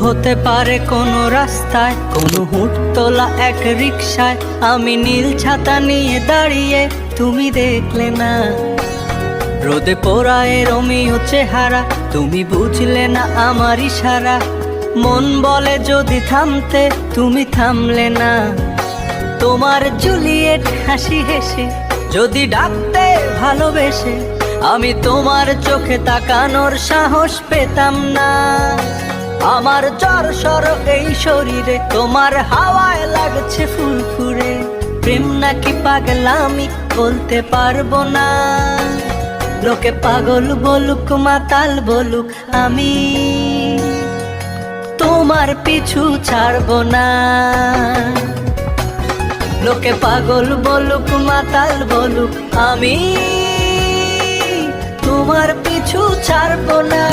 হতে পারে কোনো রাস্তায়, কোনো হুট তোলা এক রিকশায় আমি নীল ছাতা নিয়ে দাঁড়িয়ে, তুমি দেখলে না। রোদে পোড়ায় রোমিও চেহারা, তুমি বুঝলে না আমার ইশারা। মন বলে যদি থামতে, তুমি থামলে না। তোমার জুলিয়েট হাসি হেসে যদি ডাকতে ভালোবেসে, আমি তোমার চোখে তাকানোর সাহস পেতাম না। আমার জ্বর সর এই শরীরে, তোমার হাওয়ায় লাগছে ফুরফুরে। প্রেম নাকি পাগলামি বলতে পারবো না। লোকে পাগল বলুক মাতাল বলুক, আমি তোমার পিছু ছাড়বো না। লোকে পাগল বলুক মাতাল বলুক, আমি তোমার পিছু ছাড়বো না।